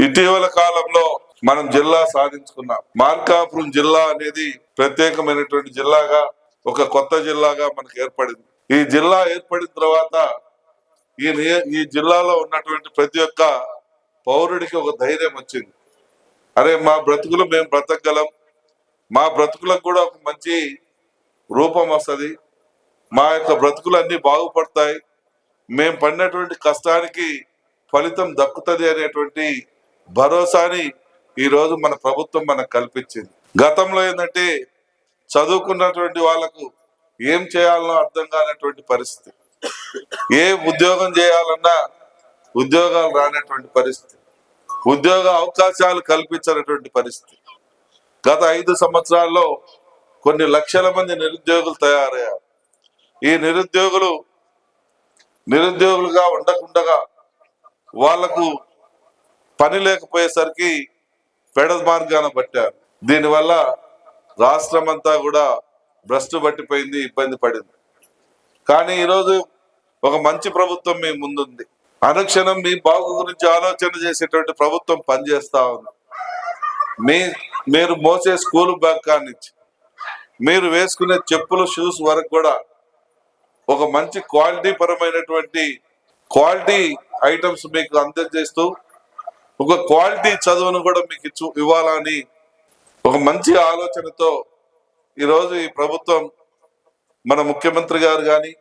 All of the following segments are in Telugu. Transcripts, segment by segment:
ఇటీవల కాలంలో మనం జిల్లా సాధించుకున్నాం. మార్కాపురం జిల్లా అనేది ప్రత్యేకమైనటువంటి జిల్లాగా, ఒక కొత్త జిల్లాగా మనకు ఏర్పడింది. ఈ జిల్లా ఏర్పడిన తర్వాత ఈ జిల్లాలో ఉన్నటువంటి ప్రతి ఒక్క పౌరుడికి ఒక ధైర్యం వచ్చింది. అరే, మా బ్రతుకులు మేము బ్రతకగలం, మా బ్రతుకులకు కూడా ఒక మంచి రూపం వస్తుంది, మా యొక్క బ్రతుకులు అన్ని బాగుపడతాయి, మేము పడినటువంటి కష్టానికి ఫలితం దక్కుతుంది అనేటువంటి భరోసాని ఈరోజు మన ప్రభుత్వం మనకు కల్పించింది. గతంలో ఏంటంటే చదువుకున్నటువంటి వాళ్ళకు ఏం చేయాలనో అర్థం కానటువంటి పరిస్థితి, ఏ ఉద్యోగం చేయాలన్నా ఉద్యోగాలు రానటువంటి పరిస్థితి, ఉద్యోగ అవకాశాలు కల్పించినటువంటి పరిస్థితి. గత 5 సంవత్సరాల్లో కొన్ని లక్షల మంది నిరుద్యోగులు తయారయ్యారు. ఈ నిరుద్యోగులుగా ఉండకుండా వాళ్లకు పని లేకపోయేసరికి పెడ మార్గాన పట్టారు. దీనివల్ల రాష్ట్రం అంతా కూడా భ్రష్టు పట్టిపోయింది, ఇబ్బంది పడింది. కానీ ఈరోజు ఒక మంచి ప్రభుత్వం మీ ముందుంది. అనుక్షణం మీ బాగు గురించి ఆలోచన చేసేటువంటి ప్రభుత్వం పనిచేస్తా ఉంది. మీరు మోసే స్కూల్ బ్యాగ్ కానించి మీరు వేసుకునే చెప్పులు, షూస్ వరకు కూడా ఒక మంచి క్వాలిటీ పరమైనటువంటి క్వాలిటీ ఐటమ్స్ మీకు అందజేస్తూ ఒక క్వాలిటీ చదువును కూడా మీకు ఇవ్వాలని ఒక మంచి ఆలోచనతో ఈరోజు ఈ ప్రభుత్వం, మన ముఖ్యమంత్రి గారు కానీ,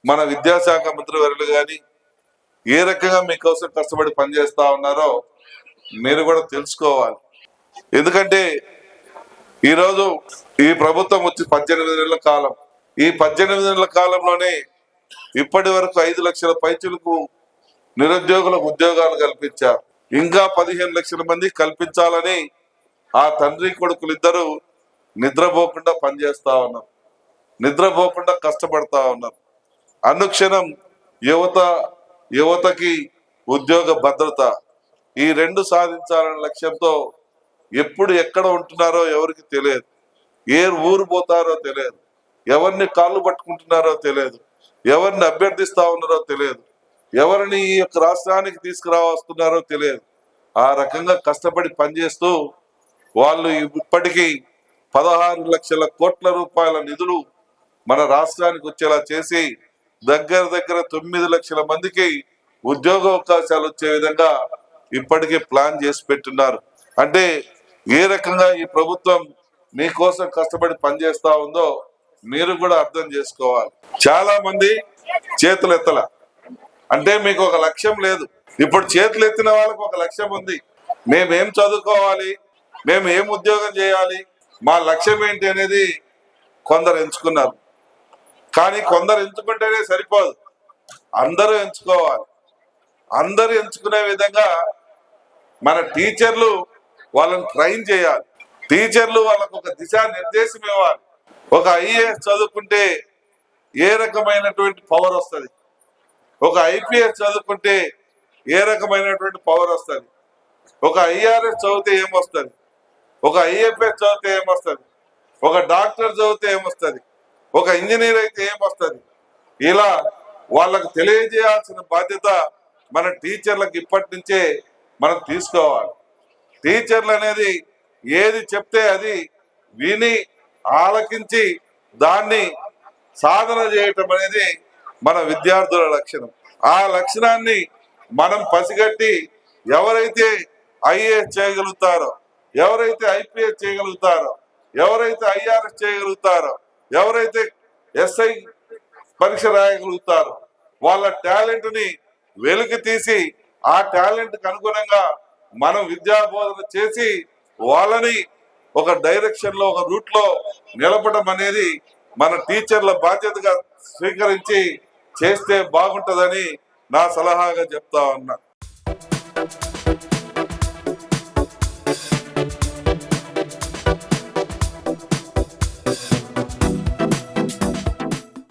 మన విద్యాశాఖ మంత్రి వర్యులు కానీ ఏ రకంగా మీకోసం కష్టపడి పనిచేస్తా ఉన్నారో మీరు కూడా తెలుసుకోవాలి. ఎందుకంటే ఈరోజు ఈ ప్రభుత్వం వచ్చి 18 నెలల కాలం. ఈ 18 నెలల కాలంలోనే ఇప్పటి వరకు 5 లక్షల పైచులకు నిరుద్యోగులకు ఉద్యోగాలు కల్పించారు. ఇంకా 15 లక్షల మంది కల్పించాలని ఆ తండ్రి కొడుకులు ఇద్దరు నిద్రపోకుండా పనిచేస్తా ఉన్నారు, నిద్రపోకుండా కష్టపడతా ఉన్నారు. అనుక్షణం యువతకి ఉద్యోగ భద్రత, ఈ 2 సాధించాలనే లక్ష్యంతో ఎప్పుడు ఎక్కడ ఉంటున్నారో ఎవరికి తెలియదు, ఏ ఊరు పోతారో తెలియదు, ఎవరిని కాళ్ళు పట్టుకుంటున్నారో తెలియదు, ఎవరిని అభ్యర్థిస్తా ఉన్నారో తెలియదు, ఎవరిని ఈ యొక్క రాష్ట్రానికి తీసుకురావస్తున్నారో తెలియదు. ఆ రకంగా కష్టపడి పనిచేస్తూ వాళ్ళు ఇప్పటికీ 16 లక్షల కోట్ల రూపాయల నిధులు మన రాష్ట్రానికి వచ్చేలా చేసి దగ్గర 9 లక్షల మందికి ఉద్యోగ అవకాశాలు వచ్చే విధంగా ఇప్పటికే ప్లాన్ చేసి పెట్టున్నారు. అంటే ఏ రకంగా ఈ ప్రభుత్వం మీకోసం కష్టపడి పనిచేస్తా ఉందో మీరు కూడా అర్థం చేసుకోవాలి. చాలా మంది చేతులు ఎత్తల, అంటే మీకు ఒక లక్ష్యం లేదు. ఇప్పుడు చేతులు ఎత్తిన వాళ్ళకి ఒక లక్ష్యం ఉంది. మేమేం చదువుకోవాలి, మేము ఏం ఉద్యోగం చేయాలి, మా లక్ష్యం ఏంటి అనేది కొందరు ఎంచుకున్నారు. కానీ కొందరు ఎంచుకుంటేనే సరిపోదు, అందరూ ఎంచుకోవాలి. అందరూ ఎంచుకునే విధంగా మన టీచర్లు వాళ్ళని ట్రైన్ చేయాలి. టీచర్లు వాళ్ళకు ఒక దిశా నిర్దేశం ఇవ్వాలి. ఒక ఐఏఎస్ చదువుకుంటే ఏ రకమైనటువంటి పవర్ వస్తుంది, ఒక ఐపీఎస్ చదువుకుంటే ఏ రకమైనటువంటి పవర్ వస్తుంది, ఒక ఐఆర్ఎస్ చదివితే ఏమొస్తుంది, ఒక ఐఎఫ్ఎస్ చదివితే ఏమొస్తుంది, ఒక డాక్టర్ చదివితే ఏమొస్తుంది, ఒక ఇంజనీర్ అయితే ఏమొస్తుంది. ఇలా వాళ్ళకు తెలియజేయాల్సిన బాధ్యత మన టీచర్లకు ఇప్పటి నుంచే మనం తీసుకోవాలి. టీచర్లు అనేది ఏది చెప్తే అది విని ఆలకించి దాన్ని సాధన చేయటం అనేది మన విద్యార్థుల లక్షణం. ఆ లక్షణాన్ని మనం పసిగట్టి ఎవరైతే ఐఏఎస్ చేయగలుగుతారో, ఎవరైతే ఐపీఎస్ చేయగలుగుతారో, ఎవరైతే ఐఆర్ఎస్ చేయగలుగుతారో, ఎవరైతే ఎస్ఐ పరీక్ష రాయగలుగుతారో వాళ్ళ టాలెంట్ ని వెలికి తీసి ఆ టాలెంట్ కి అనుగుణంగా మనం విద్యా బోధన చేసి వాళ్ళని ఒక డైరెక్షన్ లో, ఒక రూట్ లో నిలపడం అనేది మన టీచర్ల బాధ్యతగా స్వీకరించి చేస్తే బాగుంటుందని నా సలహాగా చెప్తా ఉన్నా.